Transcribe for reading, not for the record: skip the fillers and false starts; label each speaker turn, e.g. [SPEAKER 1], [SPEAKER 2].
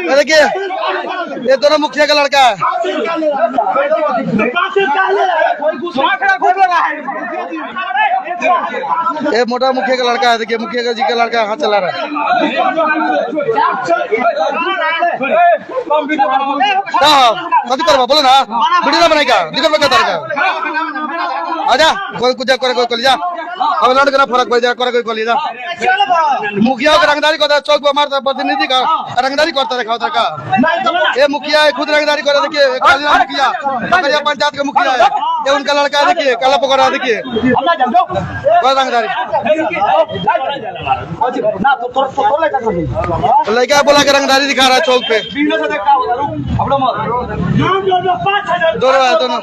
[SPEAKER 1] देखिए ये दोनों मुखिया का लड़का है। ये मोटा मुखिया का लड़का है। देखिए मुखिया जी का लड़का हाथ चला रहा है। कभी करवा बोलो ना वीडियो ना बनाएगा दिक्कत में क्या आजा कोई कुछ करे कोई जा अब लड़ के ना फर्क पड़ जाए करे कोई कॉलेज मुखिया का रंगदारी करता है चौक पर मारता है प्रतिनिधि का रंगदारी करता है खाओ का ये मुखिया है खुद रंगदारी कर देखिए मुखिया पंचायत का मुखिया है ये उनका लड़का है। देखिए काला पकड़ा देखिए रंगदारी लड़का बोला के रंगदारी दिखा रहा है चौक पे दोनों